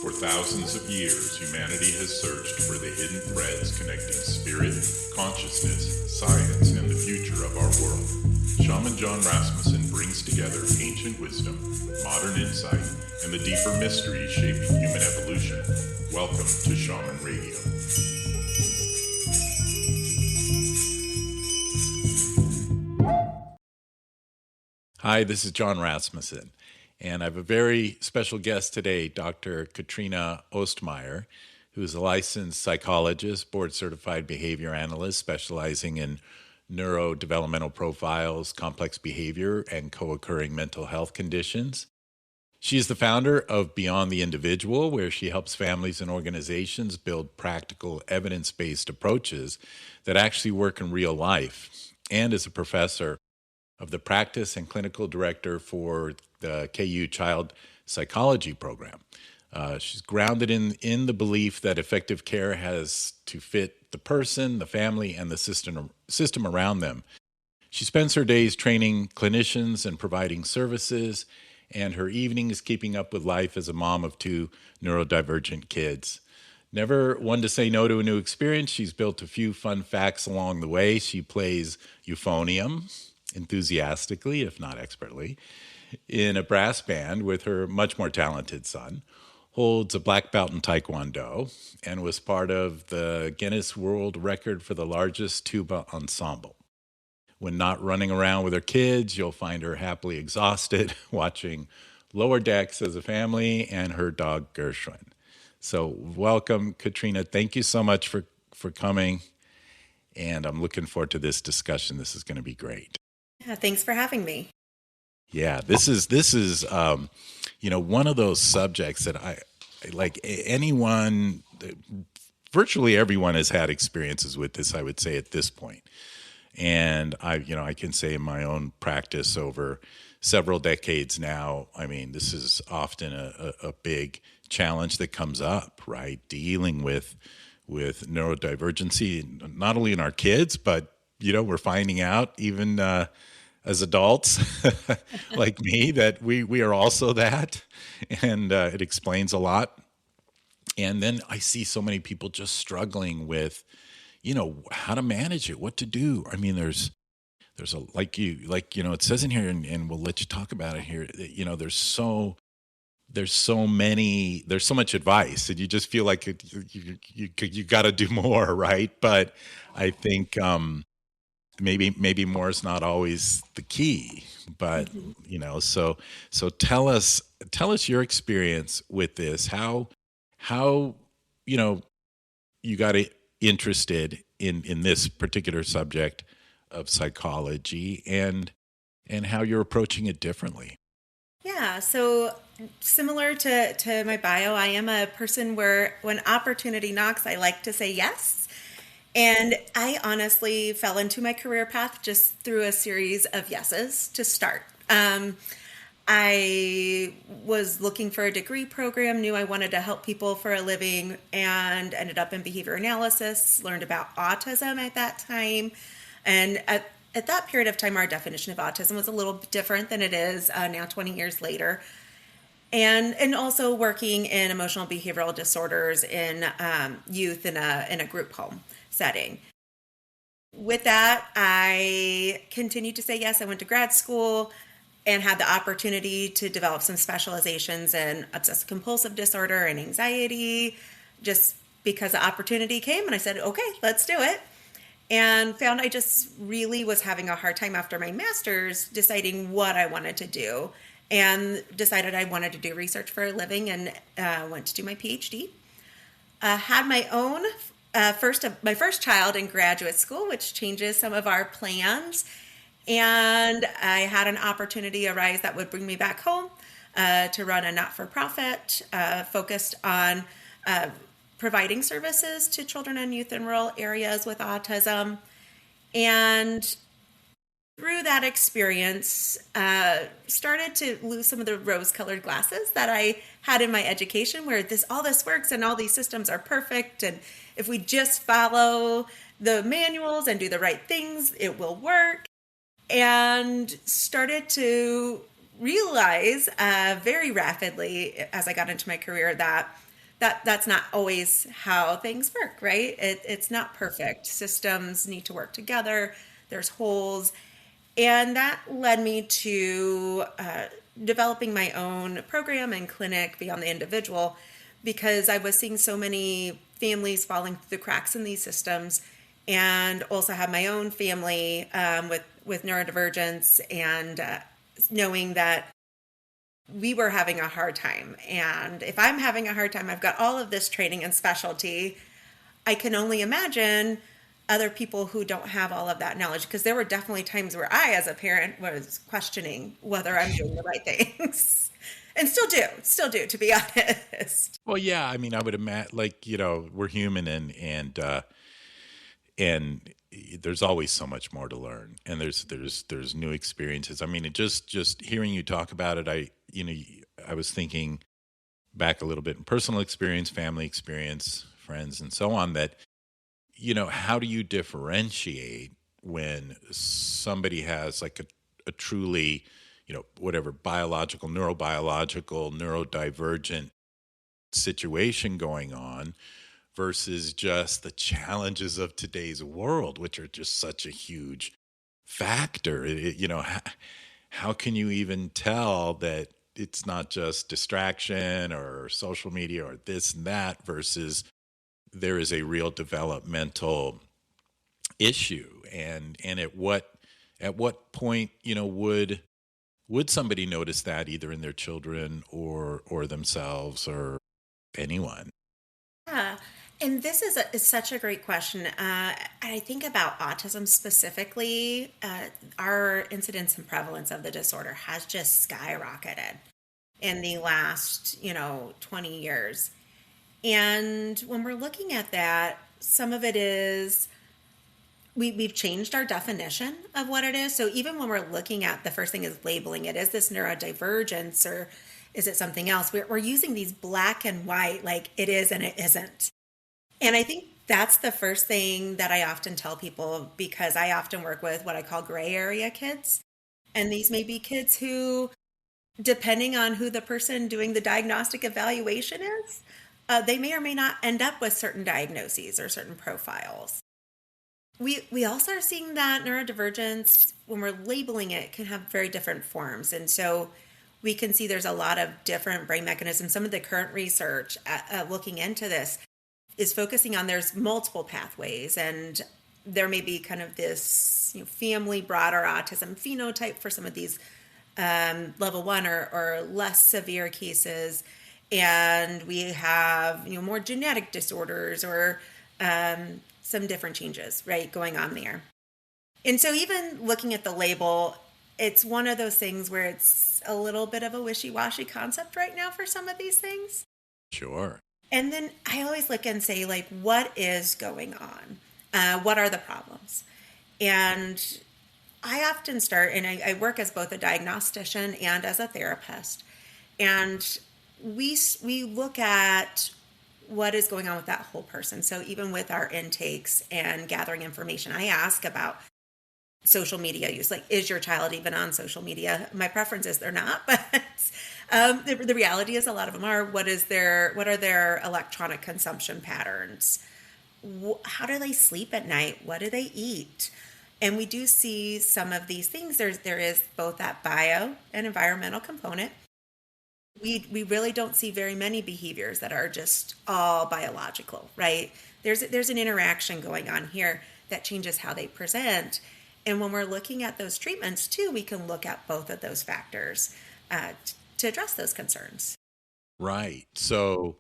For thousands of years, humanity has searched for the hidden threads connecting spirit, consciousness, science, and the future of our world. Shaman John Rasmussen brings together ancient wisdom, modern insight, and the deeper mysteries shaping human evolution. Welcome to Shaman Radio. Hi, this is John Rasmussen. And I have a very special guest today, Dr. Katrina Ostmeyer, who is a licensed psychologist, board-certified behavior analyst specializing in neurodevelopmental profiles, complex behavior, and co-occurring mental health conditions. She is the founder of Beyond the Individual, where she helps families and organizations build practical, evidence-based approaches that actually work in real life, and is a professor of the practice and clinical director for the KU Child Psychology Program. She's grounded in the belief that effective care has to fit the person, the family, and the system around them. She spends her days training clinicians and providing services, and her evenings keeping up with life as a mom of two neurodivergent kids. Never one to say no to a new experience, she's built a few fun facts along the way. She plays euphonium enthusiastically, if not expertly, in a brass band with her much more talented son, holds a black belt in Taekwondo, and was part of the Guinness World Record for the largest tuba ensemble. When not running around with her kids, you'll find her happily exhausted, watching Lower Decks as a family, and her dog Gershwin. So welcome, Katrina. Thank you so much for coming, and I'm looking forward to this discussion. This is going to be great. Yeah, thanks for having me. Yeah, this is one of those subjects that I like. Anyone, virtually everyone has had experiences with this, I would say, at this point. And I can say in my own practice over several decades now, I mean, this is often a big challenge that comes up, right? Dealing with neurodivergency, not only in our kids, but we're finding out even as adults like me that we are also that, and it explains a lot. And then I see so many people just struggling with, how to manage it, what to do. I mean, there's a it says in here, and we'll let you talk about it here. There's so much advice, and you just feel like you got to do more, right? But I think maybe more is not always the key. But so tell us your experience with this. How you got interested in this particular subject of psychology, and how you're approaching it differently. Yeah, so similar to my bio, I am a person where when opportunity knocks, I like to say yes. And I honestly fell into my career path just through a series of yeses to start. I was looking for a degree program, knew I wanted to help people for a living, and ended up in behavior analysis, learned about autism at that time. And at that period of time, our definition of autism was a little bit different than it is now 20 years later. And also working in emotional behavioral disorders in youth in a group home setting. With that, I continued to say yes. I went to grad school and had the opportunity to develop some specializations in obsessive compulsive disorder and anxiety, just because the opportunity came, and I said, okay, let's do it. And found I just really was having a hard time after my master's deciding what I wanted to do, and decided I wanted to do research for a living, and went to do my PhD. Had my own my first child in graduate school, which changes some of our plans. And I had an opportunity arise that would bring me back home to run a not-for-profit focused on providing services to children and youth in rural areas with autism. And through that experience, started to lose some of the rose-colored glasses that I had in my education, where all this works and all these systems are perfect, and if we just follow the manuals and do the right things, it will work. And started to realize very rapidly as I got into my career that that's not always how things work, right? It's not perfect. Systems need to work together. There's holes. And that led me to developing my own program and clinic beyond the individual, because I was seeing so many families falling through the cracks in these systems, and also have my own family with neurodivergence, and knowing that we were having a hard time. And if I'm having a hard time, I've got all of this training and specialty. I can only imagine other people who don't have all of that knowledge, because there were definitely times where I, as a parent, was questioning whether I'm doing the right things. And still do, to be honest. Well, yeah, I mean, I would imagine, like, we're human, and there's always so much more to learn, and there's new experiences. I mean, it just hearing you talk about it, I was thinking back a little bit in personal experience, family experience, friends, and so on, that how do you differentiate when somebody has like a truly, whatever, biological, neurobiological, neurodivergent situation going on, versus just the challenges of today's world, which are just such a huge factor. How can you even tell that it's not just distraction or social media or this and that, versus there is a real developmental issue? And at what point, would somebody notice that, either in their children or themselves or anyone? Yeah. And this is such a great question. I think about autism specifically. Our incidence and prevalence of the disorder has just skyrocketed in the last, 20 years. And when we're looking at that, some of it is we've changed our definition of what it is. So even when we're looking at, the first thing is labeling it, is this neurodivergence or is it something else? We're using these black and white, like it is and it isn't. And I think that's the first thing that I often tell people, because I often work with what I call gray area kids. And these may be kids who, depending on who the person doing the diagnostic evaluation is, they may or may not end up with certain diagnoses or certain profiles. We also are seeing that neurodivergence, when we're labeling it, can have very different forms. And so we can see there's a lot of different brain mechanisms. Some of the current research looking into this is focusing on, there's multiple pathways, and there may be kind of this family broader autism phenotype for some of these level 1 or less severe cases. And we have more genetic disorders or some different changes, right, going on there. And so even looking at the label, it's one of those things where it's a little bit of a wishy-washy concept right now for some of these things. Sure. And then I always look and say, like, what is going on? What are the problems? And I often start, and I work as both a diagnostician and as a therapist. And we look at what is going on with that whole person. So even with our intakes and gathering information, I ask about social media use. Like, is your child even on social media? My preference is they're not, but the reality is a lot of them are. What are their electronic consumption patterns? How do they sleep at night? What do they eat? And we do see some of these things. There is both that bio and environmental component. We really don't see very many behaviors that are just all biological, right? There's an interaction going on here that changes how they present. And when we're looking at those treatments too, we can look at both of those factors to address those concerns. Right. So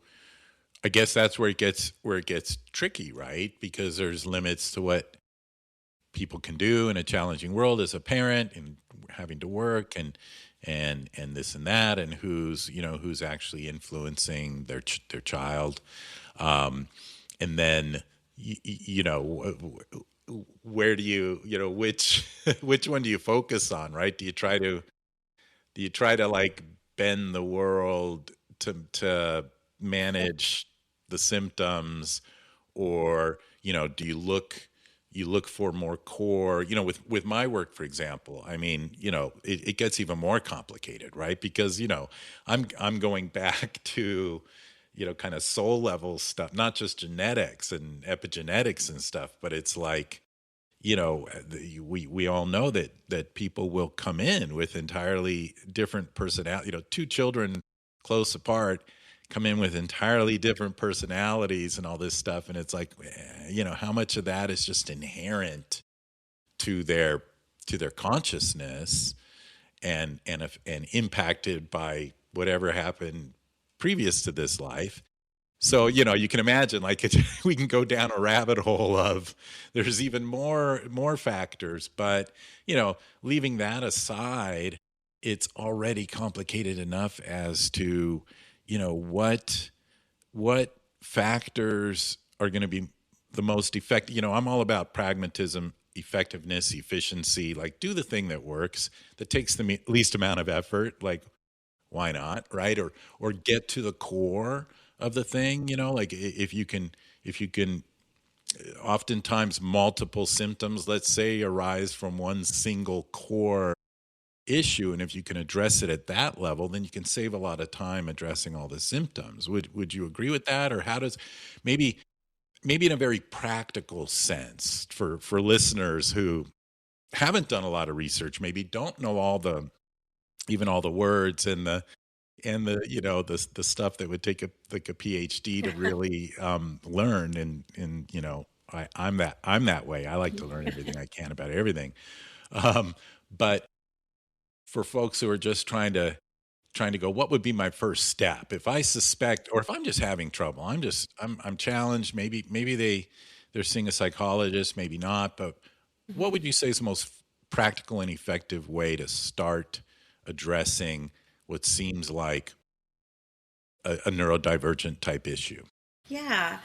I guess that's where it gets tricky, right? Because there's limits to what people can do in a challenging world as a parent, and having to work and this and that, and who's actually influencing their child, and then where do which which one do you focus on, right? Do you try to like bend the world to manage the symptoms, or do you look for more core, with my work, for example? I mean, it gets even more complicated, right? Because I'm going back to kind of soul level stuff, not just genetics and epigenetics and stuff, but it's like, we all know that people will come in with entirely different personality. Two children close apart come in with entirely different personalities and all this stuff, and it's like, how much of that is just inherent to their consciousness and impacted by whatever happened previous to this life. So, you can imagine, like, we can go down a rabbit hole of there's even more factors, but, leaving that aside, it's already complicated enough as to, what factors are going to be the most effective. I'm all about pragmatism, effectiveness, efficiency, like do the thing that works, that takes the least amount of effort. Like, why not, right? Or get to the core of the thing, like if you can oftentimes multiple symptoms, let's say, arise from one single core issue, and if you can address it at that level, then you can save a lot of time addressing all the symptoms. Would you agree with that? Or how does, maybe in a very practical sense, for listeners who haven't done a lot of research, maybe don't know all the words and the stuff that would take a PhD to really learn, and I'm that way. I like to learn everything I can about everything. But for folks who are just trying to go, what would be my first step if I suspect, or if I'm just having trouble, I'm challenged, maybe they're seeing a psychologist, maybe not, but what would you say is the most practical and effective way to start addressing what seems like a neurodivergent type issue? Yeah.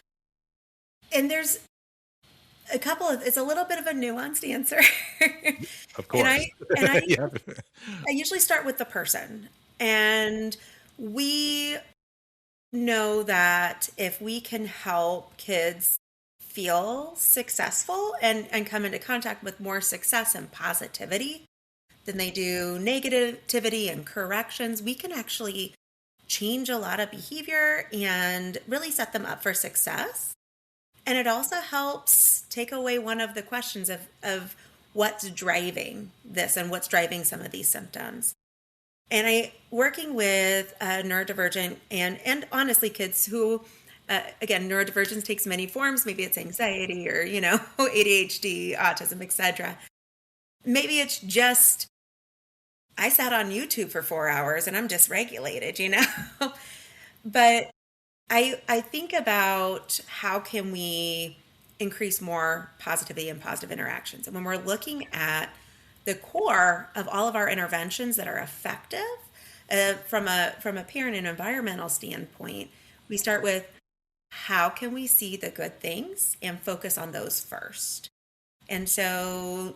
And there's it's a little bit of a nuanced answer. Of and course. I, and I, Yeah. I usually start with the person. And we know that if we can help kids feel successful and come into contact with more success and positivity than they do negativity and corrections, we can actually change a lot of behavior and really set them up for success. And it also helps take away one of the questions of what's driving this and what's driving some of these symptoms. And working with neurodivergent and honestly kids who, again, neurodivergence takes many forms. Maybe it's anxiety or, ADHD, autism, etc. Maybe it's just, I sat on YouTube for 4 hours and I'm dysregulated. But I think about how can we increase more positivity and positive interactions. And when we're looking at the core of all of our interventions that are effective from a parent and environmental standpoint, we start with how can we see the good things and focus on those first. And so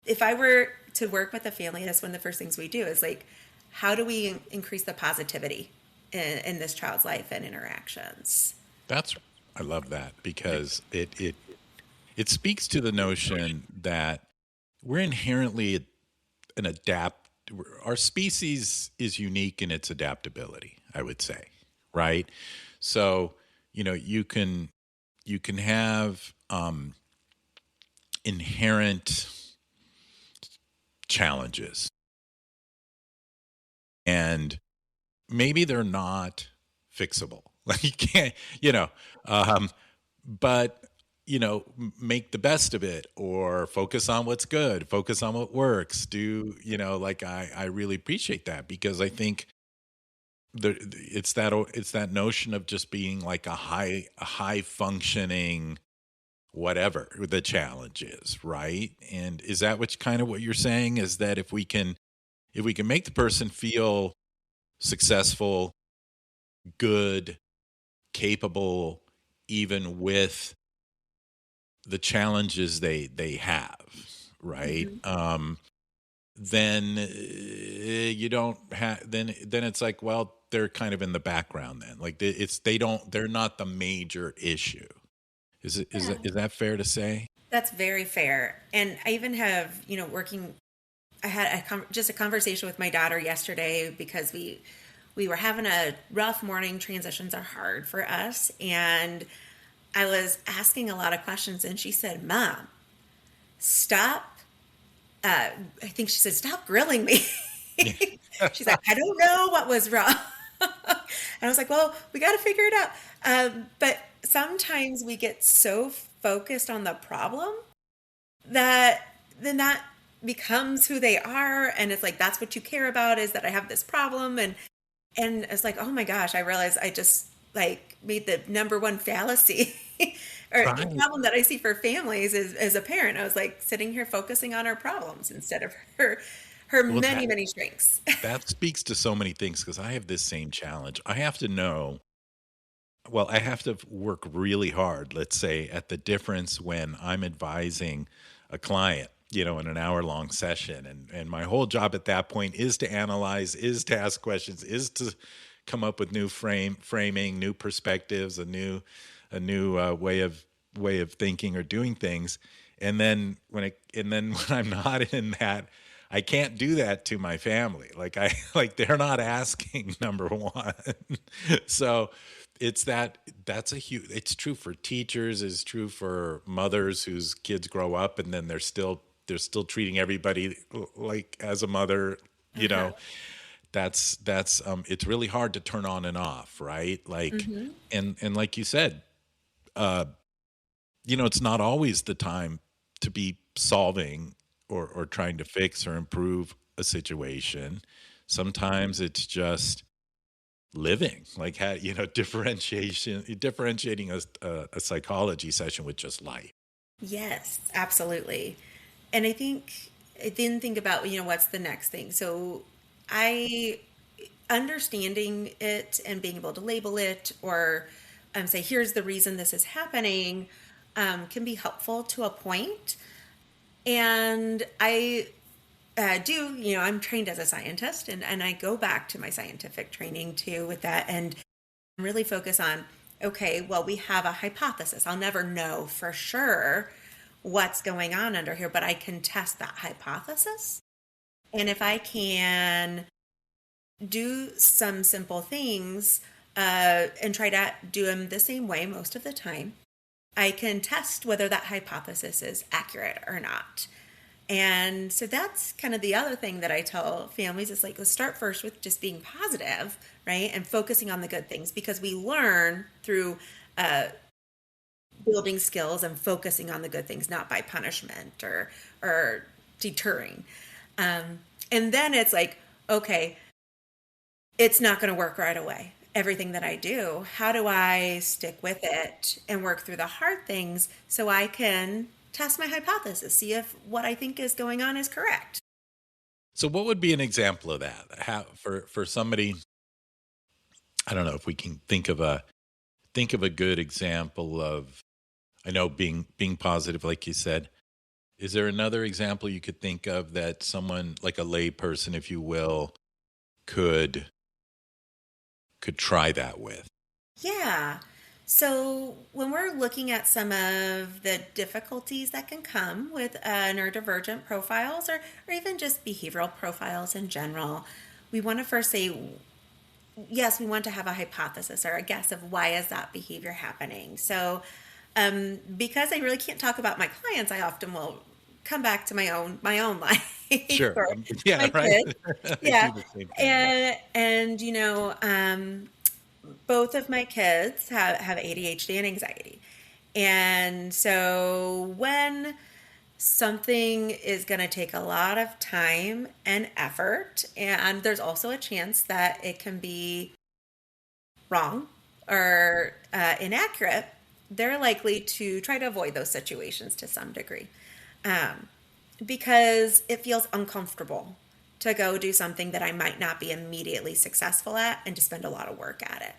if I were to work with a family, that's one of the first things we do is like, how do we increase the positivity in this child's life and interactions? I love that, because it speaks to the notion that we're inherently our species is unique in its adaptability, I would say, right? So, you can have inherent challenges, and maybe they're not fixable. Like, you can't, but make the best of it, or focus on what's good, focus on what works. Like, I really appreciate that, because I think it's that notion of just being like a high functioning whatever the challenge is, right? And is that what you're saying, is that if we can make the person feel successful, good, capable, even with the challenges they have, right? Mm-hmm. Then you don't have, then it's like, well, they're kind of in the background then. Like, they're not the major issue. Yeah. Is that fair to say? That's very fair. And I even have, I had just a conversation with my daughter yesterday because we we were having a rough morning. Transitions are hard for us. And I was asking a lot of questions, and she said, Mom, stop. I think she said, stop grilling me. She's like, I don't know what was wrong. And I was like, well, we got to figure it out. But sometimes we get so focused on the problem that then that becomes who they are. And it's like, that's what you care about, is that I have this problem. And it's like, oh my gosh, I realized I just like made the number one fallacy or the Right. problem that I see for families is as a parent. I was like sitting here focusing on her problems instead of her Well, many, many strengths. that speaks to so many things because I have this same challenge. I have to know, well, I have to work really hard, let's say, at the difference when I'm advising a client, in an hour-long session. And my whole job at that point is to analyze, is to ask questions, is to come up with new framing, new perspectives, a new way of thinking or doing things. And then when I'm not in that, I can't do that to my family. Like like they're not asking number one. So that's a huge, it's true for teachers, it's true for mothers whose kids grow up and then they're still treating everybody like as a mother, you Uh-huh. know. That's it's really hard to turn on and off, right? Like, Hmm. and like you said, uh it's not always the time to be solving or trying to fix or improve a situation. Sometimes it's just living, like differentiating a psychology session with just life. Yes, absolutely. And I then think about, what's the next thing. So I understanding it and being able to label it or say, here's the reason this is happening, can be helpful to a point. And I I'm trained as a scientist, and I go back to my scientific training too with that and really focus on, okay, well, we have a hypothesis. I'll never know for sure what's going on under here, but I can test that hypothesis. And if I can do some simple things and try to do them the same way most of the time, I can test whether that hypothesis is accurate or not. And so that's kind of the other thing that I tell families is like, let's start first with just being positive, right? And focusing on the good things because we learn through uh, building skills and focusing on the good things, not by punishment or deterring. And then it's like, okay, it's not going to work right away. Everything that I do, how do I stick with it and work through the hard things so I can test my hypothesis, see if what I think is going on is correct? So what would be an example of that? How for somebody, I don't know if we can think of a good example of, I know being positive, like you said. Is there another example you could think of that someone like a lay person, if you will, could try that with? Yeah. So when we're looking at some of the difficulties that can come with neurodivergent profiles or even just behavioral profiles in general, we want to first say, yes, we want to have a hypothesis or a guess of why is that behavior happening. So because I really can't talk about my clients, I often will come back to my own life Sure. or Yeah, my right. kids. I do Yeah. the same thing. Yeah. And both of my kids have ADHD and anxiety. And so when something is going to take a lot of time and effort, and there's also a chance that it can be wrong or inaccurate, they're likely to try to avoid those situations to some degree um, because it feels uncomfortable to go do something that I might not be immediately successful at and to spend a lot of work at it.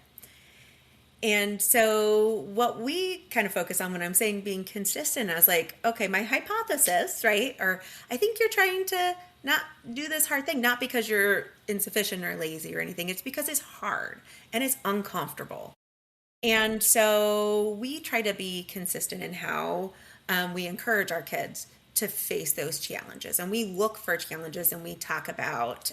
And so, what we kind of focus on when I'm saying being consistent, I was like, okay, my hypothesis, right? Or I think you're trying to not do this hard thing, not because you're insufficient or lazy or anything. It's because it's hard and it's uncomfortable. And so, we try to be consistent in how we encourage our kids to face those challenges. And we look for challenges and we talk about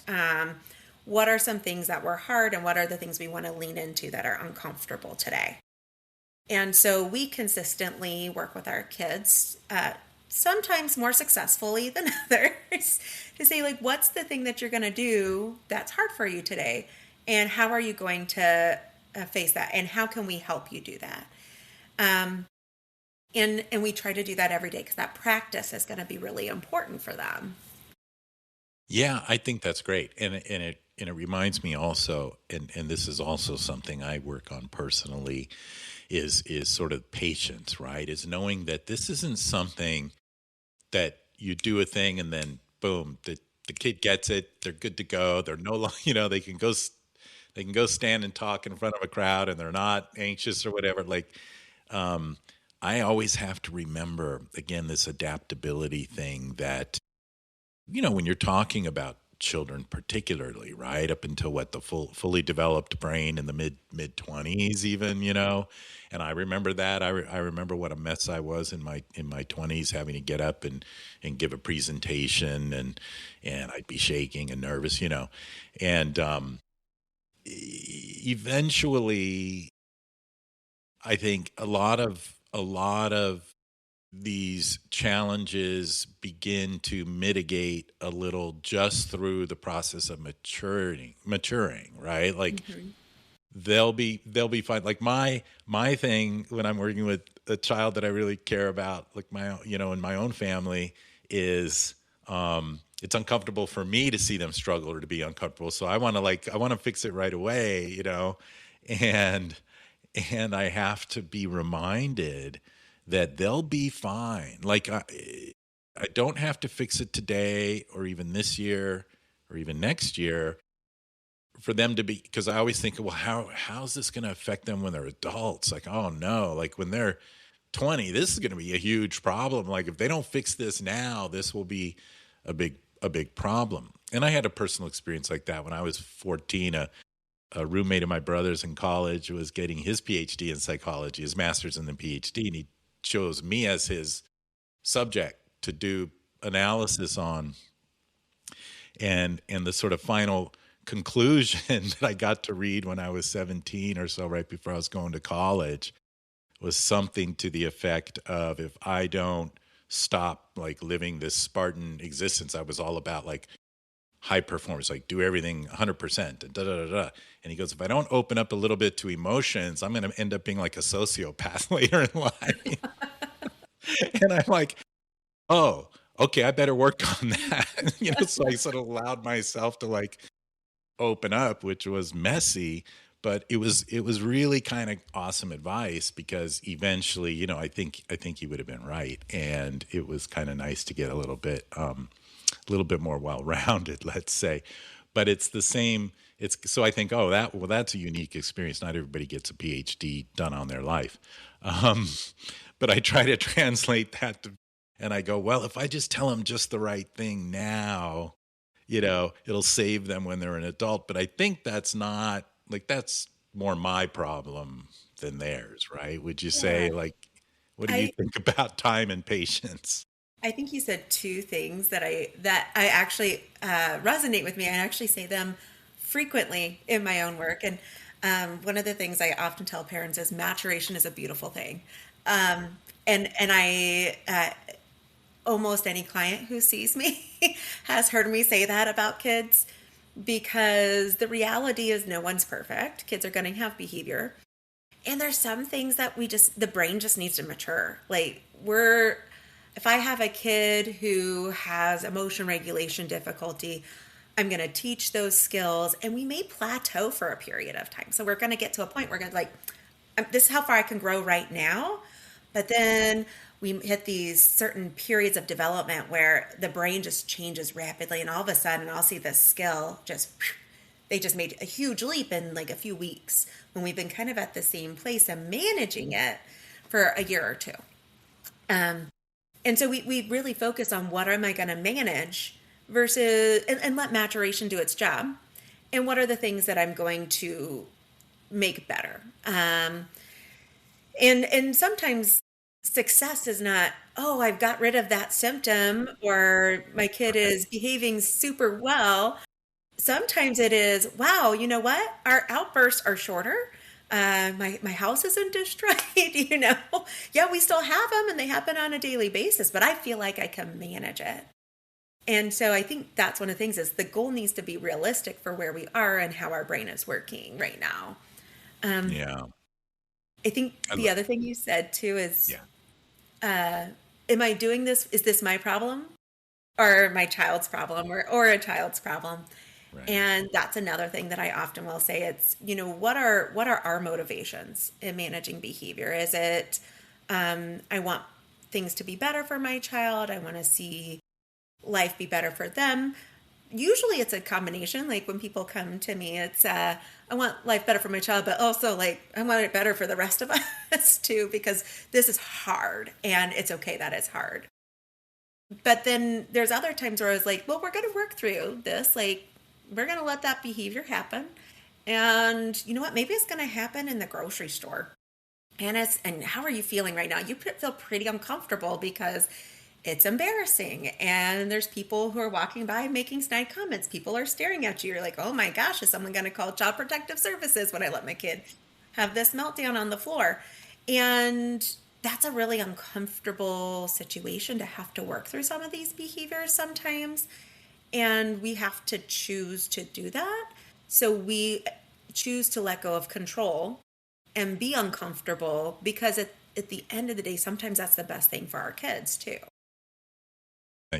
what are some things that were hard and what are the things we want to lean into that are uncomfortable today. And so we consistently work with our kids, sometimes more successfully than others, to say, like, what's the thing that you're going to do that's hard for you today? And how are you going to face that? And how can we help you do that? And we try to do that every day because that practice is going to be really important for them. Yeah, I think that's great, and it reminds me also, and this is also something I work on personally, is sort of patience, right? Is knowing that this isn't something that you do a thing and then boom, the kid gets it, they're good to go, they're no longer, they can go stand and talk in front of a crowd and they're not anxious or whatever. Like, I always have to remember again this adaptability thing that when you're talking about children particularly, right, up until what the fully developed brain in the mid 20s even, and I remember that. I remember what a mess I was in my 20s, having to get up and give a presentation, and I'd be shaking and nervous, and eventually I think a lot of these challenges begin to mitigate a little just through the process of maturing, right? Like, Mm-hmm. they'll be fine. Like, my thing when I'm working with a child that I really care about, like in my own family, is it's uncomfortable for me to see them struggle or to be uncomfortable. So I want to fix it right away, and I have to be reminded that they'll be fine. Like, I don't have to fix it today or even this year or even next year for them to be, because I always think, well, how's this going to affect them when they're adults? Like, oh no, like when they're 20, this is going to be a huge problem. Like, if they don't fix this now, this will be a big problem. And I had a personal experience like that when I was 14. A roommate of my brother's in college was getting his PhD in psychology, his master's and then PhD, and he chose me as his subject to do analysis on. And the sort of final conclusion that I got to read when I was 17 or so, right before I was going to college, was something to the effect of, if I don't stop like living this Spartan existence, I was all about like high performance, like do everything 100% and da da da da. And he goes, if I don't open up a little bit to emotions, I'm going to end up being like a sociopath later in life. And I'm like, oh, okay, I better work on that. So I sort of allowed myself to like open up, which was messy, but it was really kind of awesome advice, because eventually, I think he would have been right, and it was kind of nice to get a little bit more well-rounded, let's say. But it's the same. It's so I think, oh, that's a unique experience. Not everybody gets a PhD done on their life, um, but I try to translate that and I go, well, if I just tell them just the right thing now, it'll save them when they're an adult. But I think that's not like, that's more my problem than theirs, right? Would you say, Yeah. like, what do you I think about time and patience? I think you said two things that I actually resonate with me. I actually say them frequently in my own work, and one of the things I often tell parents is maturation is a beautiful thing. Um, and I almost any client who sees me has heard me say that about kids, because the reality is no one's perfect. Kids are going to have behavior. And there's some things that the brain just needs to mature. Like, if I have a kid who has emotion regulation difficulty, I'm going to teach those skills, and we may plateau for a period of time. So we're going to get to a point where we're going to, like, this is how far I can grow right now. But then we hit these certain periods of development where the brain just changes rapidly, and all of a sudden I'll see this skill they just made a huge leap in like a few weeks, when we've been kind of at the same place and managing it for a year or two. And so we really focus on what am I going to manage versus, and let maturation do its job. And what are the things that I'm going to make better? And sometimes success is not, oh, I've got rid of that symptom, or my kid Right. is behaving super well. sometimes it is, wow, you know what? Our outbursts are shorter. My house isn't destroyed, you know. Yeah, we still have them and they happen on a daily basis, but I feel like I can manage it. And so I think that's one of the things is the goal needs to be realistic for where we are and how our brain is working right now. Um, Yeah. I think I the lo- other thing you said too is, yeah. am I doing this? Is this my problem or my child's problem or a child's problem? Right. And that's another thing that I often will say. It's, you know, what are our motivations in managing behavior? Is it, I want things to be better for my child. I want to see life be better for them. Usually it's a combination. Like when people come to me, it's, I want life better for my child, but also like I want it better for the rest of us too, because this is hard and it's okay that it's hard. But then there's other times where I was like, well, we're going to work through this. Like, we're going to let that behavior happen. And you know what? Maybe it's going to happen in the grocery store. And how are you feeling right now? You feel pretty uncomfortable because it's embarrassing. And there's people who are walking by making snide comments. People are staring at you. You're like, oh my gosh, is someone going to call Child Protective Services when I let my kid have this meltdown on the floor? And that's a really uncomfortable situation to have to work through some of these behaviors sometimes. And we have to choose to do that. So we choose to let go of control and be uncomfortable because at the end of the day, sometimes that's the best thing for our kids too.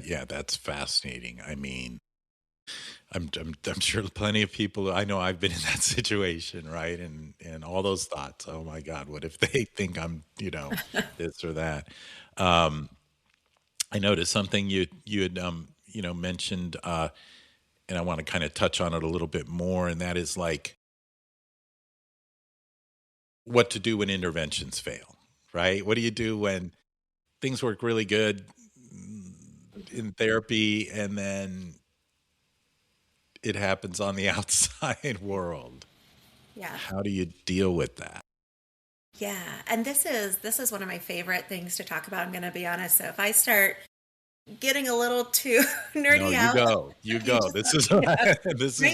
Yeah, that's fascinating. I mean, I'm sure plenty of people. I know I've been in that situation, right? And all those thoughts. Oh my God, what if they think I'm, this or that? Um, I noticed something you had mentioned, and I want to kind of touch on it a little bit more, and that is like what to do when interventions fail, right? What do you do when things work really good in therapy, and then it happens on the outside world? Yeah. How do you deal with that? Yeah. And this is one of my favorite things to talk about. I'm going to be honest. So if I start getting a little too No, nerdy you out, go. You you go. just This let is me know.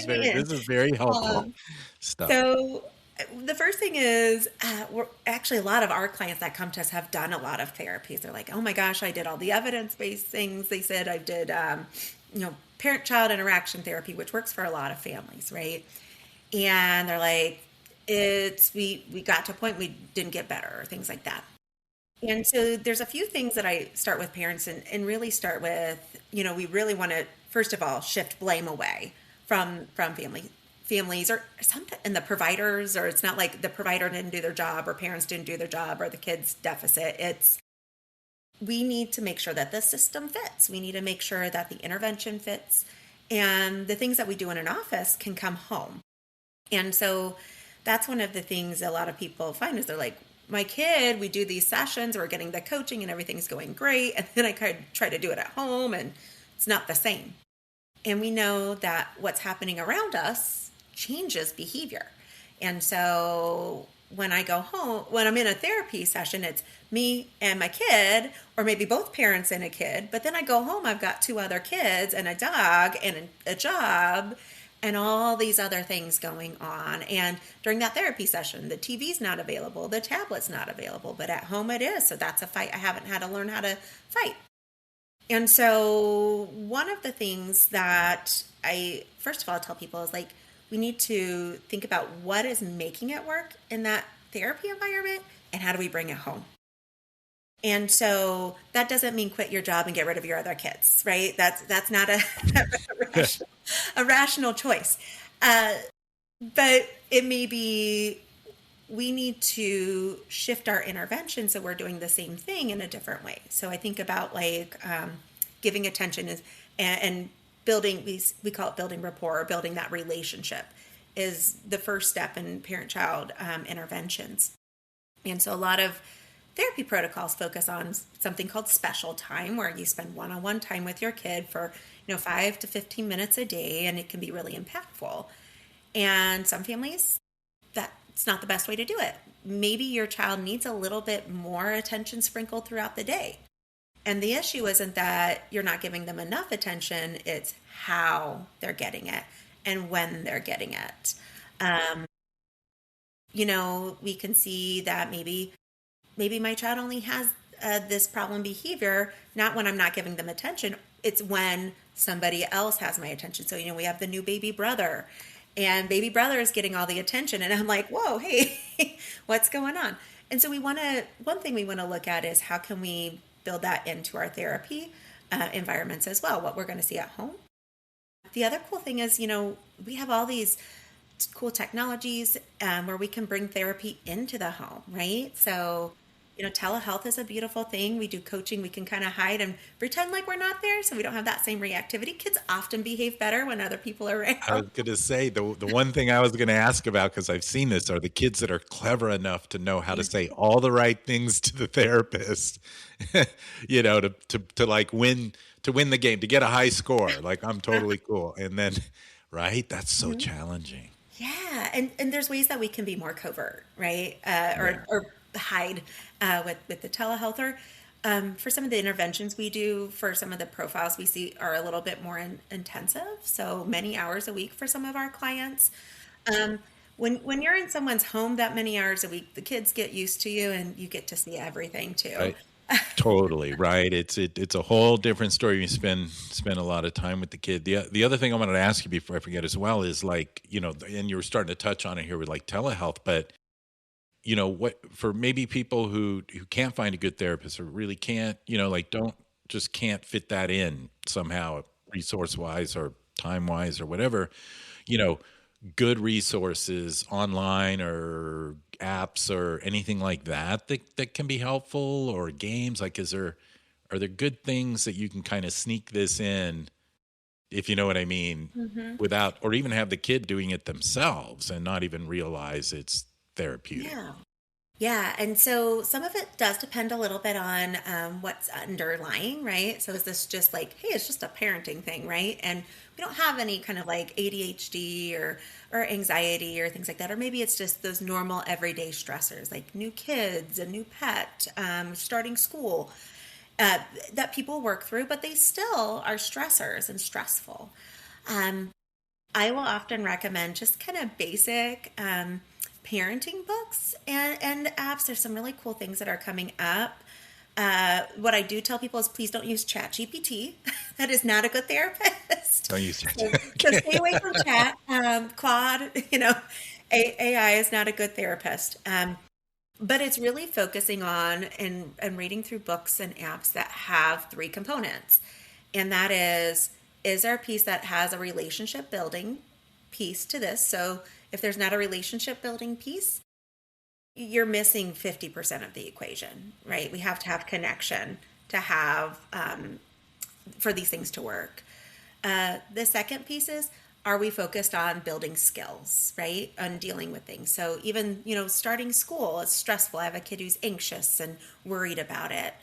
Bring me in. this is very helpful Um, stuff. So the first thing is, we're actually a lot of our clients that come to us have done a lot of therapies. They're like, "Oh my gosh, I did all the evidence-based things." They said I did, parent-child interaction therapy, which works for a lot of families, right? And they're like, "It's we got to a point we didn't get better," or things like that. And so there's a few things that I start with parents and really start with, we really want to, first of all, shift blame away from families or sometimes and the providers, or it's not like the provider didn't do their job or parents didn't do their job or the kids deficit. It's we need to make sure that the system fits. We need to make sure that the intervention fits and the things that we do in an office can come home. And so that's one of the things a lot of people find is they're like, my kid, we do these sessions, we're getting the coaching and everything's going great. And then I could try to do it at home and it's not the same. And we know that what's happening around us changes behavior. And so when I go home, when I'm in a therapy session, it's me and my kid, or maybe both parents and a kid. But then I go home, I've got two other kids and a dog and a job and all these other things going on. And during that therapy session, the TV's not available, the tablet's not available, but at home it is. So that's a fight I haven't had to learn how to fight. And so, one of the things that I, first of all, tell people is like, we need to think about what is making it work in that therapy environment and how do we bring it home. And so that doesn't mean quit your job and get rid of your other kids, right? That's not a rational choice. Uh, but it may be we need to shift our intervention so we're doing the same thing in a different way. So I think about like giving attention and building, we call it building rapport, or building that relationship is the first step in parent-child interventions. And so a lot of therapy protocols focus on something called special time, where you spend one-on-one time with your kid for 5 to 15 minutes a day, and it can be really impactful. And some families, that's not the best way to do it. Maybe your child needs a little bit more attention sprinkled throughout the day. And the issue isn't that you're not giving them enough attention, it's how they're getting it. and when they're getting it. We can see that maybe my child only has this problem behavior, not when I'm not giving them attention. It's when somebody else has my attention. So, we have the new baby brother, and baby brother is getting all the attention. And I'm like, whoa, hey, what's going on? And so one thing we want to look at is how can we build that into our therapy environments as well, what we're going to see at home. The other cool thing is, we have all these cool technologies where we can bring therapy into the home, right? So, telehealth is a beautiful thing. We do coaching. We can kind of hide and pretend like we're not there so we don't have that same reactivity. Kids often behave better when other people are I around. was going to say the one thing I was going to ask about, because I've seen this, are the kids that are clever enough to know how to say all the right things to the therapist, to like win the game, to get a high score. Like, I'm totally cool. And then, right? That's so challenging. Yeah, and there's ways that we can be more covert, right? Yeah. Or hide with the telehealth, or for some of the interventions we do for some of the profiles we see are a little bit more intensive. So many hours a week for some of our clients. When you're in someone's home that many hours a week, the kids get used to you, and you get to see everything too. Right. Totally right. It's a whole different story. You spend a lot of time with the kid. The other thing I wanted to ask you before I forget as well is, like, and you were starting to touch on it here with like telehealth, but what for maybe people who can't find a good therapist, or really can't, like can't fit that in somehow, resource wise or time wise or whatever, you know, good resources online or apps or anything like that can be helpful, or games, like, are there good things that you can kind of sneak this in, if you know what I mean, Hmm. without, or even have the kid doing it themselves and not even realize it's therapeutic? Yeah. Yeah, and so some of it does depend a little bit on what's underlying, right? So is this just like, hey, it's just a parenting thing, right? And we don't have any kind of like ADHD or anxiety or things like that, or maybe it's just those normal everyday stressors like new kids, a new pet, starting school, uh, that people work through, but they still are stressors and stressful. Um, I will often recommend just kind of basic parenting books and apps. There's some really cool things that are coming up. What I do tell people is please don't use Chat GPT. That is not a good therapist. Don't use So stay away from Chat. Claude, AI is not a good therapist. But it's really focusing on and reading through books and apps that have three components. And that is there a piece that has a relationship building piece to this? So if there's not a relationship building piece, you're missing 50% of the equation, right? We have to have connection to have for these things to work. The second piece is, are we focused on building skills, right? On dealing with things. So even, starting school is stressful. I have a kid who's anxious and worried about it.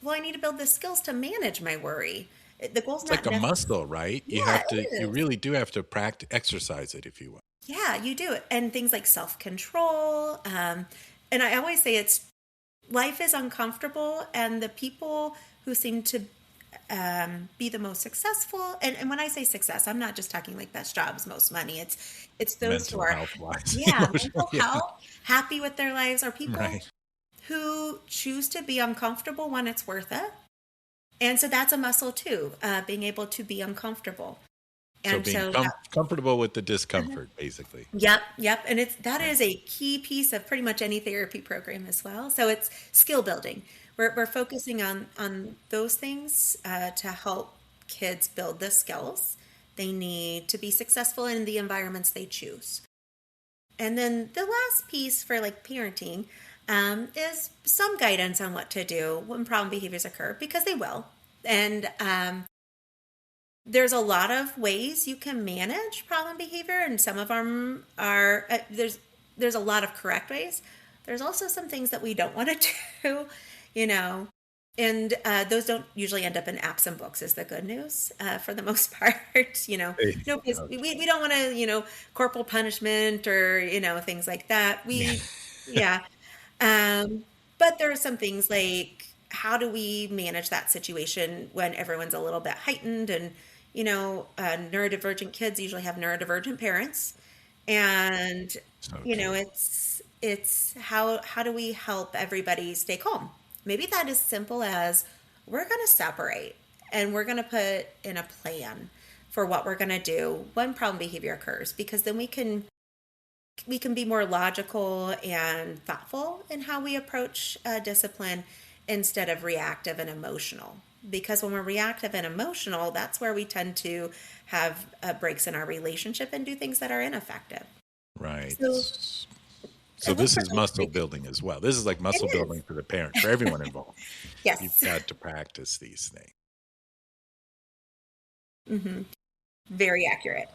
Well, I need to build the skills to manage my worry. The goal's It's not like a necessarily, muscle, right? yeah, it You is. really do have to practice, exercise it, if you will. Yeah, you do. And things like self control. And I always say life is uncomfortable, and the people who seem to be the most successful, and when I say success, I'm not just talking like best jobs, most money. It's those who Mental are, health wise, yeah, emotional, mental yeah, health, happy with their lives, are people right. who choose to be uncomfortable when it's worth it. And so that's a muscle too, being able to be uncomfortable. So And being so comfortable with the discomfort, basically. yep, and that Right. is a key piece of pretty much any therapy program as well. So it's skill building. We're focusing on those things to help kids build the skills they need to be successful in the environments they choose. And then the last piece for like parenting is some guidance on what to do when problem behaviors occur, because they will. And there's a lot of ways you can manage problem behavior, and some of them are there's a lot of correct ways. There's also some things that we don't want to do, you know, and those don't usually end up in apps and books, is the good news for the most part. Hey, No, because okay. we don't want to, corporal punishment or things like that. Yeah. Yeah, but there are some things like, how do we manage that situation when everyone's a little bit heightened, and Neurodivergent kids usually have neurodivergent parents, and So true. it's how do we help everybody stay calm? Maybe that is simple as we're going to separate and we're going to put in a plan for what we're going to do when problem behavior occurs, because then we can be more logical and thoughtful in how we approach discipline instead of reactive and emotional. Because when we're reactive and emotional, that's where we tend to have breaks in our relationship and do things that are ineffective. Right. So I So look this for is like muscle building as well. This is like it muscle is. building for the parent, for everyone involved. You've Yes. got to practice these things. Hmm. Very accurate.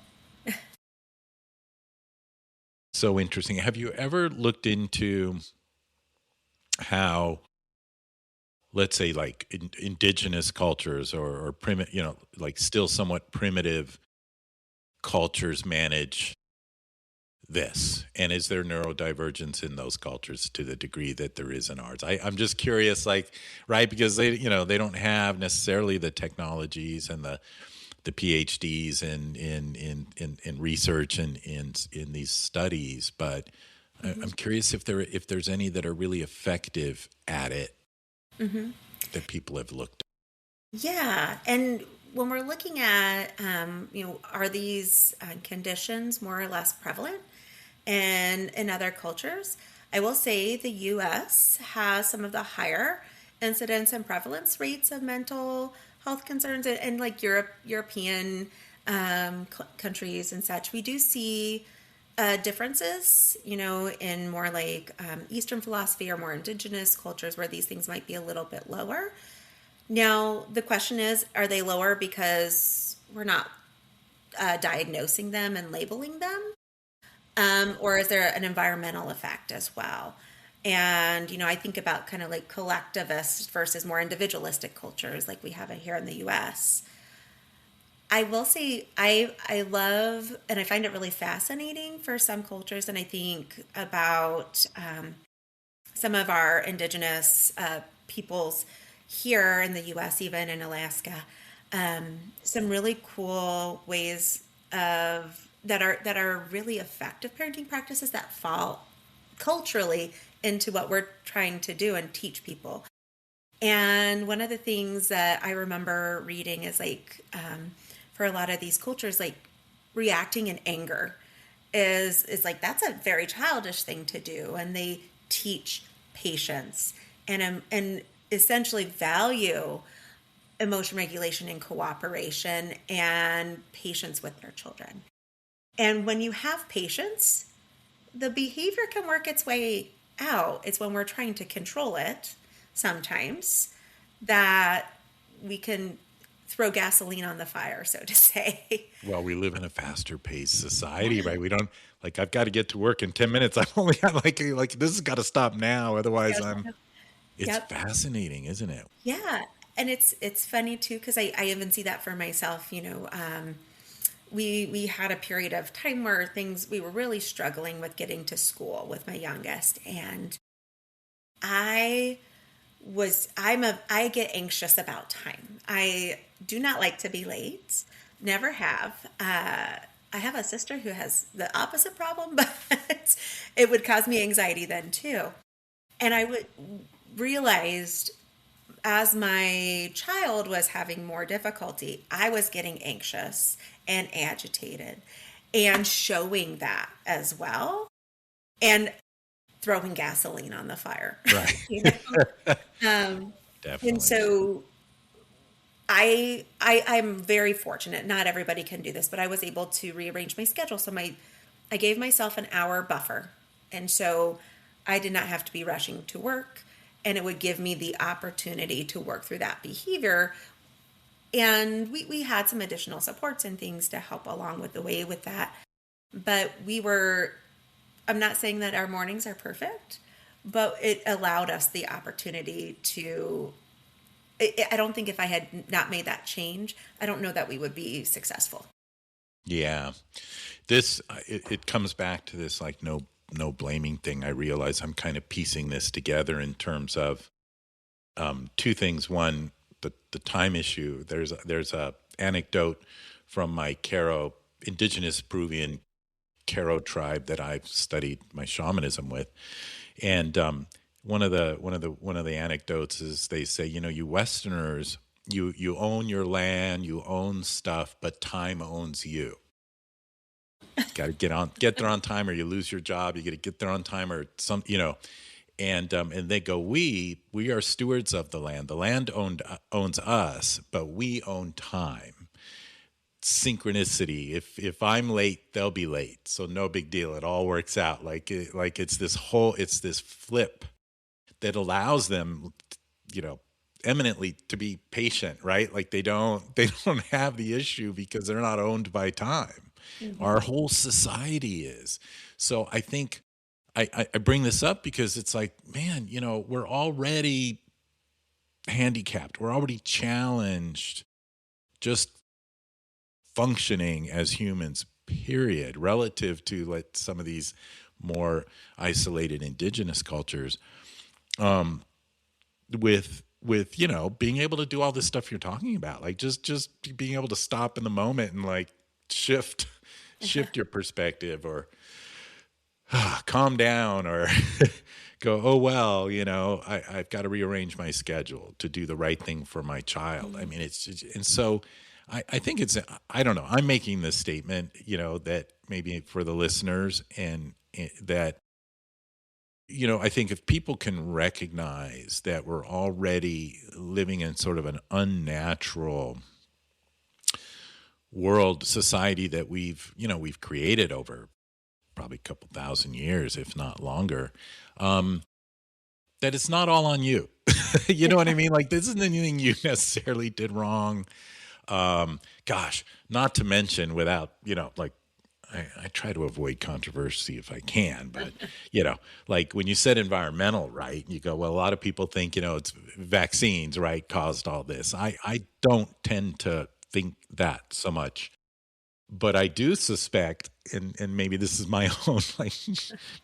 So interesting. Have you ever looked into how, let's say, like indigenous cultures or primitive, like still somewhat primitive cultures manage this? And is there neurodivergence in those cultures to the degree that there is in ours? I'm just curious, like, right, because they don't have necessarily the technologies and the PhDs in research and in these studies, but Hmm. I'm curious if there's any that are really effective at it Hmm. that people have looked Yeah, and when we're looking at, are these conditions more or less prevalent in other cultures? I will say the U.S. has some of the higher incidence and prevalence rates of mental health concerns, and like European countries and such. We do see differences, in more like Eastern philosophy or more indigenous cultures where these things might be a little bit lower. Now, the question is, are they lower because we're not diagnosing them and labeling them? Or is there an environmental effect as well? And, I think about kind of like collectivist versus more individualistic cultures like we have it here in the US. I will say I love and I find it really fascinating for some cultures, and I think about some of our indigenous peoples here in the U.S., even in Alaska, some really cool ways of that are really effective parenting practices that fall culturally into what we're trying to do and teach people. And one of the things that I remember reading is like for a lot of these cultures, like reacting in anger is like that's a very childish thing to do, and they teach patience and essentially value emotion regulation and cooperation and patience with their children. And when you have patience, the behavior can work its way out. It's when we're trying to control it sometimes that we can throw gasoline on the fire, so to say. Well, we live in a faster paced society, Yeah. right? We don't like I've got to get to work in 10 minutes. I've only got like this has got to stop now. Otherwise I'm it's Yep. fascinating, isn't it? Yeah. And it's funny too, because I even see that for myself. We had a period of time where things we were really struggling with getting to school with my youngest, and I I get anxious about time. I do not like to be late. Never have. I have a sister who has the opposite problem, but it would cause me anxiety then too. And I would realized as my child was having more difficulty, I was getting anxious and agitated and showing that as well and throwing gasoline on the fire. Right. you know? Um, and Definitely. so I'm very fortunate. Not everybody can do this, but I was able to rearrange my schedule. So I gave myself an hour buffer. And so I did not have to be rushing to work, and it would give me the opportunity to work through that behavior. And we had some additional supports and things to help along with the way with that. But I'm not saying that our mornings are perfect, but it allowed us the opportunity to I don't think if I had not made that change, I don't know that we would be successful. Yeah. It comes back to this like no blaming thing. I realize I'm kind of piecing this together in terms of two things. One, the time issue. There's a anecdote from my indigenous Peruvian Caro tribe that I've studied my shamanism with. And one of the anecdotes is they say, you Westerners, you own your land, you own stuff, but time owns you. Got to get there on time, or you lose your job. You got to get there on time, or and they go, we are stewards of the land. The land owns us, but we own time. Synchronicity. If I'm late, they'll be late. So no big deal. It all works out. It's this flip that allows them, eminently to be patient, right? Like they don't have the issue because they're not owned by time. Our whole society is. So I think I bring this up because it's like, man, we're already handicapped. We're already challenged just functioning as humans, period, relative to some of these more isolated indigenous cultures, with being able to do all this stuff you're talking about, like just being able to stop in the moment and like shift your perspective, or calm down, or go, oh well, I've got to rearrange my schedule to do the right thing for my child. I mean, and so I think I don't know, I'm making this statement, that maybe for the listeners, and that, I think if people can recognize that we're already living in sort of an unnatural world, society that we've created over probably a couple thousand years, if not longer, that it's not all on you. You know what I mean? Like, this isn't anything you necessarily did wrong. Gosh, not to mention, without, I try to avoid controversy if I can, but, like when you said environmental, right? You go, well, a lot of people think, it's vaccines, right, caused all this. I don't tend to think that so much, but I do suspect, and maybe this is my own like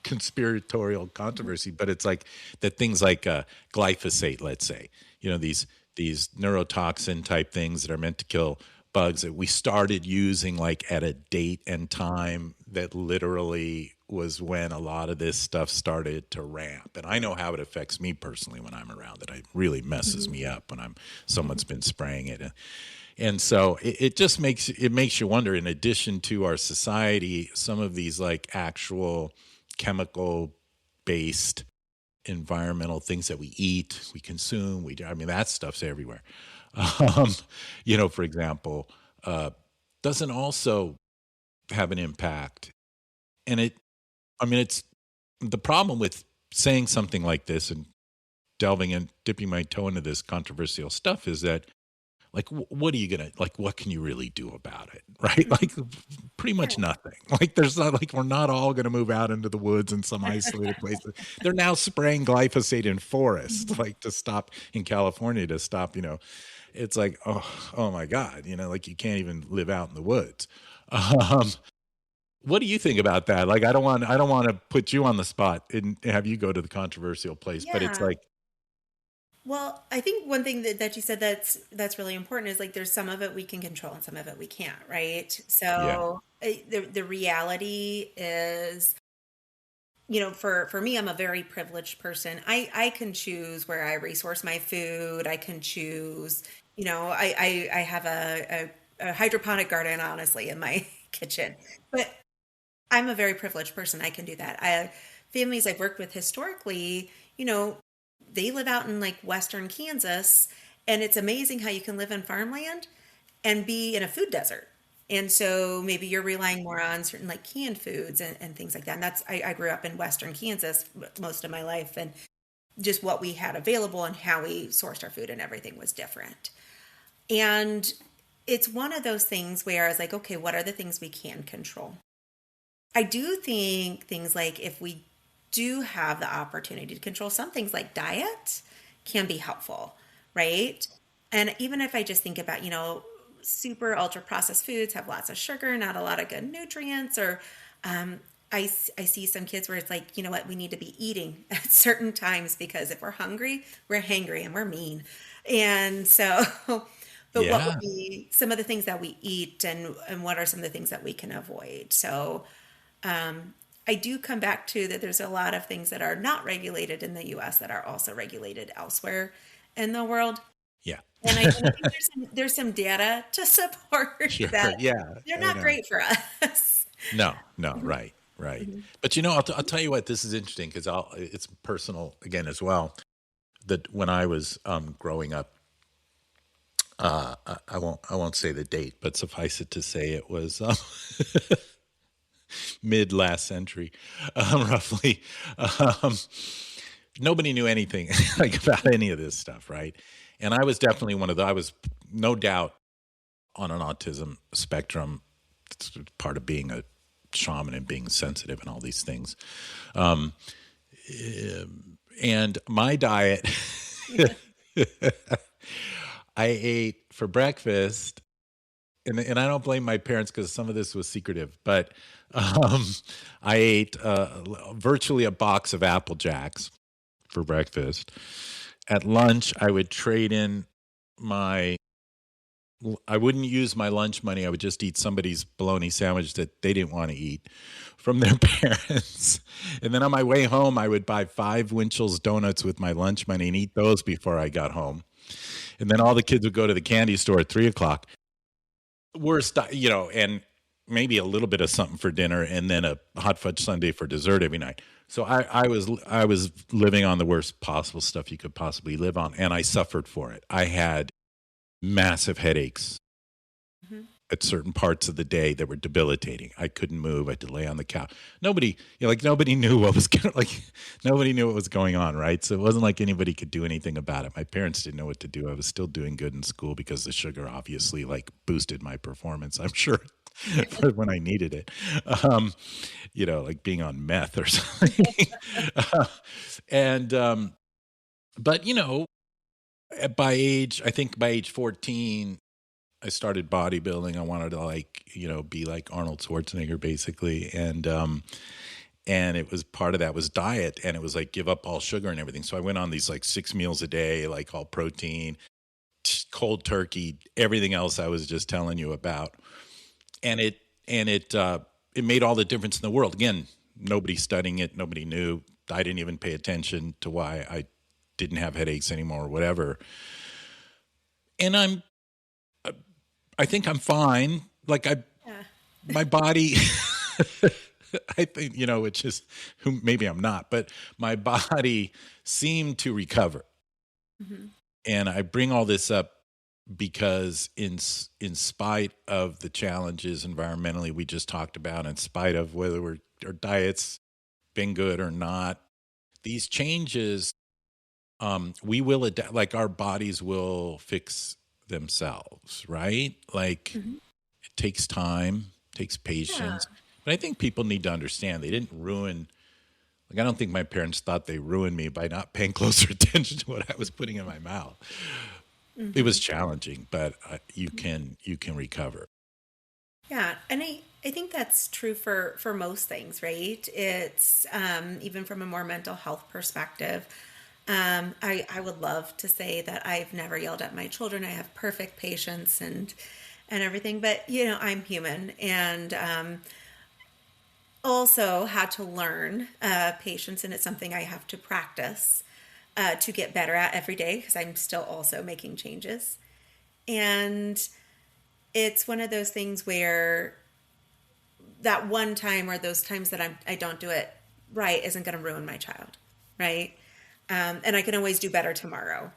conspiratorial controversy, but it's like that things like glyphosate, let's say, these neurotoxin type things that are meant to kill bugs, that we started using like at a date and time that literally was when a lot of this stuff started to ramp. And I know how it affects me personally when I'm around it. It really messes me up when someone's been spraying it. And so it just makes you wonder, in addition to our society, some of these like actual chemical based environmental things that we eat, we consume, that stuff's everywhere. Um, for example, doesn't also have an impact. And it's the problem with saying something like this and delving and dipping my toe into this controversial stuff is that, like, what are you gonna, like, what can you really do about it, right? Like, pretty much nothing. Like, there's not, like, we're not all gonna move out into the woods in some isolated places. They're now spraying glyphosate in forests, like in California to stop, it's like, oh my God, like you can't even live out in the woods. Um, what do you think about that? Like, I don't want to put you on the spot and have you go to the controversial place, but it's Yeah. like, Well, I think one thing that you said that's really important is like there's some of it we can control and some of it we can't, right? yeah, So the reality is, for me, I'm a very privileged person. I can choose where I resource my food. I can choose, I have a hydroponic garden, honestly, in my kitchen. But I'm a very privileged person. I can do that. Families I've worked with historically, they live out in like Western Kansas, and it's amazing how you can live in farmland and be in a food desert. And so maybe you're relying more on certain like canned foods and things like that. And I grew up in Western Kansas most of my life, and just what we had available and how we sourced our food and everything was different. And it's one of those things where I was like, okay, what are the things we can control? I do think things like if we do have the opportunity to control some things like diet can be helpful, right? And even if I just think about, super ultra processed foods have lots of sugar, not a lot of good nutrients, or I see some kids where it's like, you know what, we need to be eating at certain times because if we're hungry, we're hangry and we're mean. And so but what would Yeah. be some of the things that we eat, and what are some of the things that we can avoid? So I do come back to that there's a lot of things that are not regulated in the US that are also regulated elsewhere in the world. Yeah. And I think there's some data to support that Sure. Yeah. they're I not know. great for us. No, no, Mhm, right, right. mhm. But I'll tell you what, this is interesting because it's personal again as well. That when I was growing up, I won't say the date, but suffice it to say it was mid last century, roughly. Um, Nobody knew anything like about any of this stuff, right? And I was definitely one of the. I was no doubt on an autism spectrum. It's part of being a shaman and being sensitive and all these things. Um, and my diet, I ate for breakfast, and I don't blame my parents because some of this was secretive, but um, I ate virtually a box of Apple Jacks for breakfast. At lunch, I would trade in my I wouldn't use my lunch money. I would just eat somebody's bologna sandwich that they didn't want to eat from their parents. And then on my way home, I would buy 5 Winchell's donuts with my lunch money and eat those before I got home. And then all the kids would go to the candy store at 3 o'clock. Worst, and maybe a little bit of something for dinner, and then a hot fudge sundae for dessert every night. So I was living on the worst possible stuff you could possibly live on, and I suffered for it. I had massive headaches Mhm. at certain parts of the day that were debilitating. I couldn't move. I had to lay on the couch. Nobody, nobody knew what was nobody knew what was going on, right? So it wasn't like anybody could do anything about it. My parents didn't know what to do. I was still doing good in school because the sugar obviously boosted my performance. I'm sure for when I needed it. Um, like being on meth or something. and but I think by age 14, I started bodybuilding. I wanted to be like Arnold Schwarzenegger basically. And it was part of that was diet, and it was like give up all sugar and everything. So I went on these like 6 meals a day, like all protein, cold turkey, everything else I was just telling you about. And it made all the difference in the world. Again, nobody studying it, nobody knew. I didn't even pay attention to why I didn't have headaches anymore or whatever. And I think I'm fine. Yeah. My body, I think, maybe I'm not, but my body seemed to recover. Mhm. And I bring all this up because in spite of the challenges environmentally we just talked about, in spite of whether our diets been good or not, these changes, we will adapt, like our bodies will fix themselves, right? Like Mhm. it takes time, takes Yeah. patience. But I think people need to understand they didn't ruin, like, I don't think my parents thought they ruined me by not paying closer attention to what I was putting in my mouth. It was Mhm. challenging, but you can recover. Yeah, and I think that's true for most things, right? It's even from a more mental health perspective. I would love to say that I've never yelled at my children. I have perfect patience and everything, but I'm human, and also had to learn patience, and it's something I have to practice to get better at every day because I'm still also making changes. And it's one of those things where that one time or those times that I don't do it right isn't going to ruin my child, right? And I can always do better tomorrow.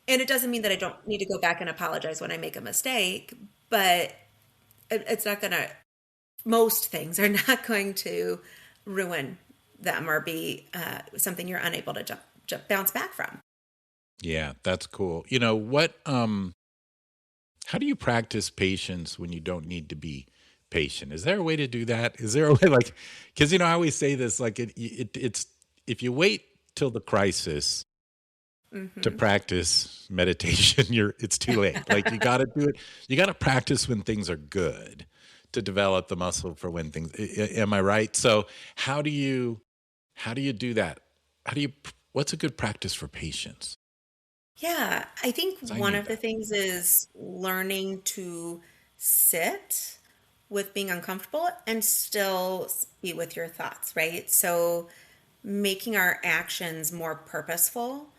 And it doesn't mean that I don't need to go back and apologize when I make a mistake, but it's not going to, most things are not going to ruin them or be something you're unable to bounce back from. Yeah, that's cool. How do you practice patience when you don't need to be patient? Is there a way to do that? Is there a way, because I always say this, like it's if you wait till the crisis to Hmm. practice meditation, it's too late. Like you got to do it. You got to practice when things are good to develop the muscle for when things. Am I right? So how do you do that? What's a good practice for patience? Yeah, I think 'Cause I one need of the that. things is learning to sit with being uncomfortable and still be with your thoughts, right? So making our actions more purposeful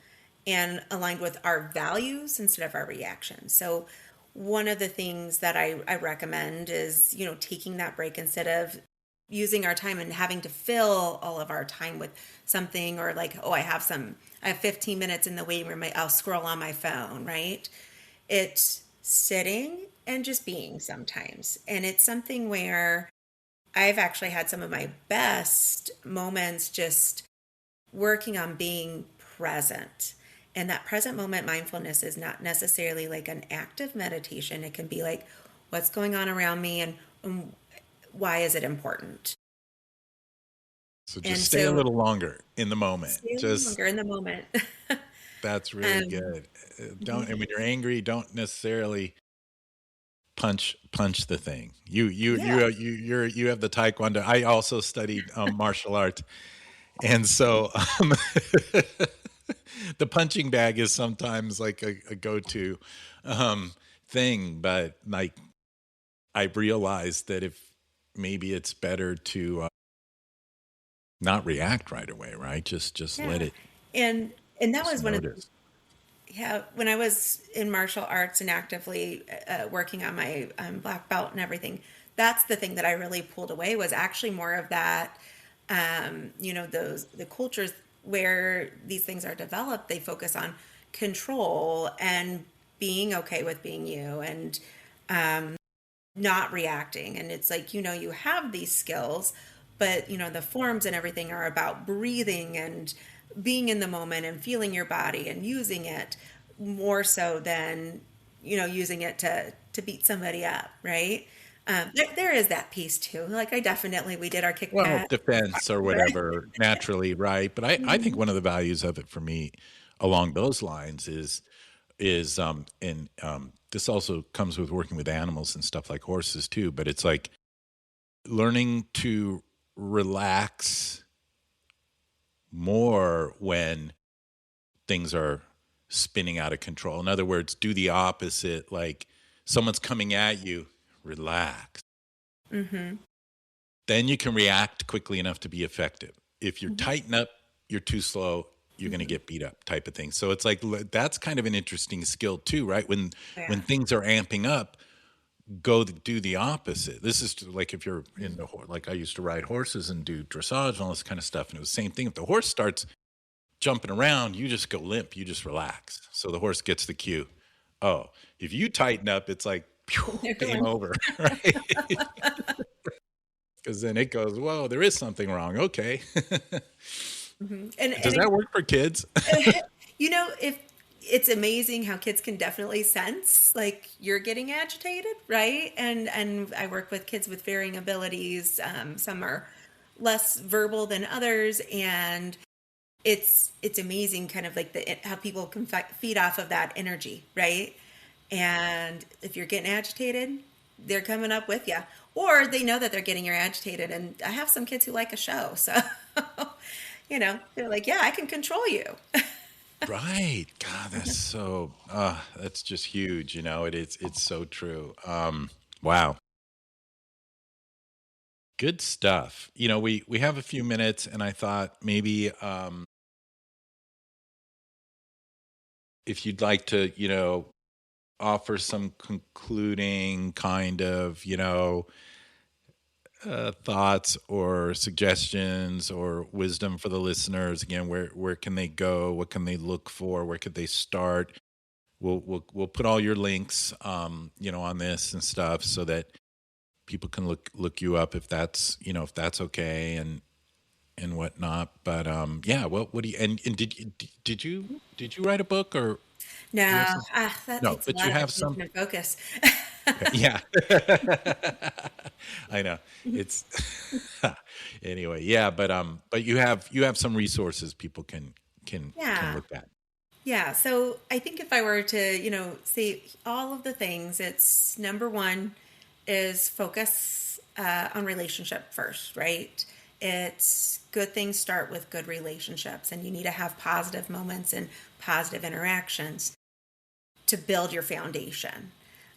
and aligned with our values instead of our reactions. So one of the things that I recommend is, taking that break instead of using our time and having to fill all of our time with something, or like, oh, I have 15 minutes in the waiting room, I'll scroll on my phone, right? It's sitting and just being sometimes. And it's something where I've actually had some of my best moments just working on being present. And that present moment mindfulness is not necessarily like an active meditation. It can be like, what's going on around me, and why is it important? So just And stay a so little longer in the moment. stay a little Just longer in the moment. that's really um, good. Don't, mhm. and when you're angry, don't necessarily punch the thing. Yeah. You have the taekwondo. I also studied martial arts, and so the punching bag is sometimes like a go-to um, thing. But like I realized that if maybe it's better to not react right away, right? Just let Yeah. it. And that Just was one of notice. yeah, when I was in martial arts and actively working on my black belt and everything, that's the thing that I really pulled away, was actually more of that. Those the cultures where these things are developed, they focus on control and being okay with being you, and not reacting. And it's like, you have these skills, but the forms and everything are about breathing and being in the moment and feeling your body and using it more so than, using it to beat somebody up, right? There is that piece too. Like, we did our kick Well, pat. defense or But whatever, naturally, right? But I think Mhm. one of the values of it for me along those lines is and this also comes with working with animals and stuff like horses too, but it's like learning to relax more when things are spinning out of control. In other words, do the opposite. Like someone's coming at you, relax. Mhm. Then you can react quickly enough to be effective. If you're Mhm. tighten up, you're too slow, you're going to Mhm. get beat up type of thing. So it's like that's kind of an interesting skill too, right? When Yeah. things are amping up, do the opposite. This is like if you're in the like I used to ride horses and do dressage and all this kind of stuff, and it was the same thing. If the horse starts jumping around, you just go limp, you just relax. So the horse gets the cue. Oh, if you tighten up, it's like phew, They're game going. over, right? Because then it goes, whoa, there is something wrong. Okay. Mhm. Does that work for kids? If it's amazing how kids can definitely sense like you're getting agitated, right? And I work with kids with varying abilities. Some are less verbal than others, and it's amazing, kind of like how people can feed off of that energy, right? And if you're getting agitated, they're coming up with you, or they know that they're getting you're agitated. And I have some kids who like a show, so they're like, yeah, I can control you. Right. God, that's just huge. It's so true. Wow. Good stuff. We have a few minutes, and I thought maybe if you'd like to, offer some concluding kind of, thoughts or suggestions or wisdom for the listeners. Again, where can they go? What can they look for? Where could they start? We'll put all your links, on this and stuff, so that people can look you up if that's okay and whatnot. But yeah, what do you and did you write a book or do you have No, some? that No, takes a but you lot of have some. attention and focus. Okay, yeah. I know. It's anyway, yeah, but you have some resources people can Yeah. look at. Yeah. So I think if I were to, say all of the things, it's number one is focus on relationship first, right? it's good things start with good relationships, and you need to have positive moments and positive interactions to build your foundation.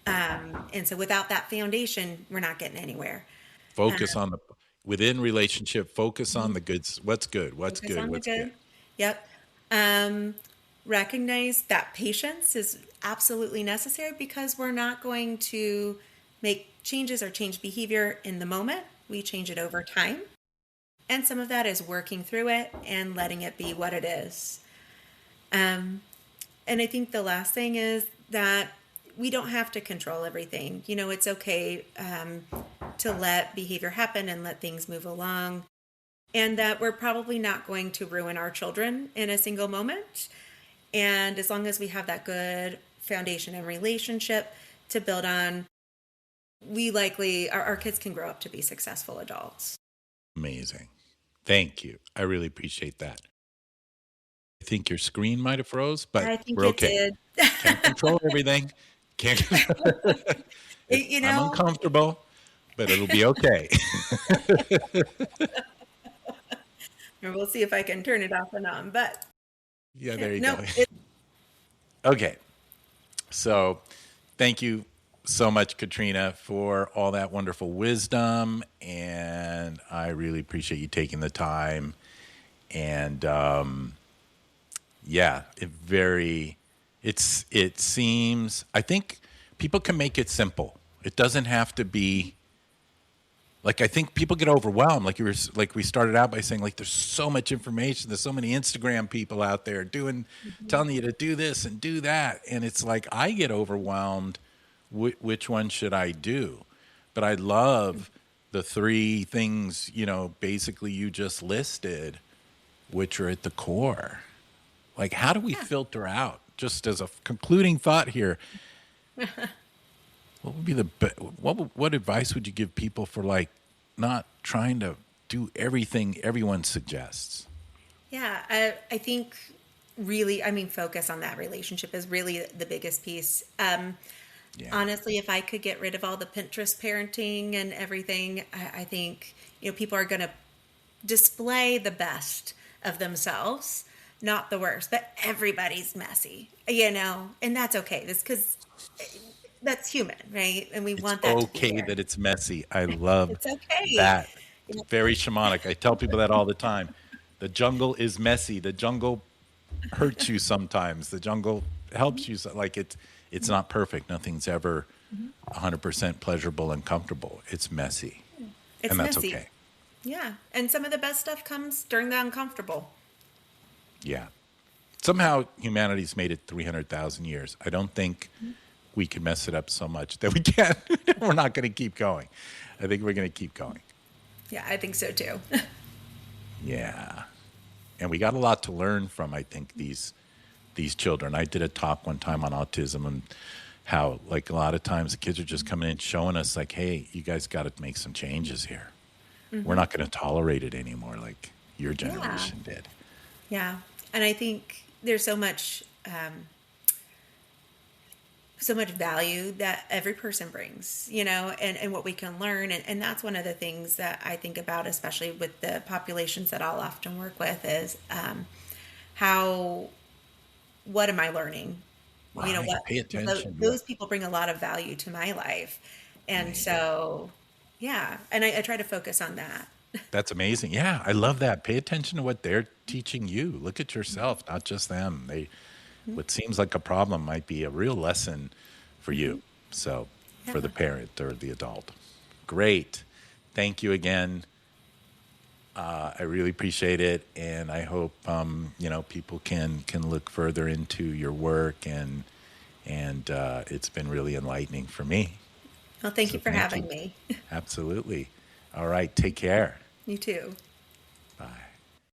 And so without that foundation, we're not getting anywhere. Focus on the within relationship, focus on the good. What's Focus good, on the what's good. good. Yep. Um, Recognize that patience is absolutely necessary, because we're not going to make changes or change behavior in the moment. We change it over time. And some of that is working through it and letting it be what it is. Um, and I think the last thing is that we don't have to control everything. It's okay to let behavior happen and let things move along, and that we're probably not going to ruin our children in a single moment. And as long as we have that good foundation and relationship to build on, we likely, our kids can grow up to be successful adults. Amazing. Thank you. I really appreciate that. I think your screen might have froze, but I think we're it okay. did. Can't control everything. Can't. It- you I'm know, uncomfortable, but it'll be okay. and we'll see if I can turn it off and on. But Yeah, yeah, there you no, go. Okay. So thank you so much, Katrina, for all that wonderful wisdom. And I really appreciate you taking the time. And yeah, it seems, I think people can make it simple. It doesn't have to be like, I think people get overwhelmed. Like we started out by saying, like, there's so much information. There's so many Instagram people out there telling you to do this and do that. And it's like, I get overwhelmed. Which one should I do? But I love the three things, basically you just listed, which are at the core. Like, how do we filter out, just as a concluding thought here, what would be what advice would you give people for, like, not trying to do everything everyone suggests? yeah, I think really, focus on that relationship is really the biggest piece. Yeah. Honestly, if I could get rid of all the Pinterest parenting and everything, I think, people are going to display the best of themselves, not the worst. But everybody's messy, and that's okay. That's because that's human, right? And we It's want that to be okay there. that it's messy. I love It's okay. that. It's very shamanic. I tell people that all the time. The jungle is messy. The jungle hurts you sometimes. The jungle helps you. Like, it's not perfect. Nothing's ever 100% pleasurable and comfortable. It's messy, It's and that's messy. okay. Yeah. And some of the best stuff comes during the uncomfortable. Yeah. Somehow humanity's made it 300,000 years. I don't think we can mess it up so much that we can't. We're not going to keep going. I think we're going to keep going. Yeah, I think so too. Yeah. And we got a lot to learn from, I think, these children. I did a talk one time on autism and how, like, a lot of times the kids are just coming in showing us, like, hey, you guys got to make some changes here. We're not going to tolerate it anymore like your generation did. Yeah. And I think there's so much value that every person brings, and what we can learn. And that's one of the things that I think about, especially with the populations that I'll often work with, is what am I learning? Right. Pay attention. Those people bring a lot of value to my life. And so, yeah. And I try to focus on that. That's amazing. Yeah, I love that. Pay attention to what they're teaching you. Look at yourself, not just them. What seems like a problem might be a real lesson for you. So, for the Yeah. parent or the adult. Great. Thank you again. I really appreciate it, and I hope people can look further into your work, and it's been really enlightening for me. Well, thank So you for thank having you. me. Absolutely. All right. Take care. You too. Bye.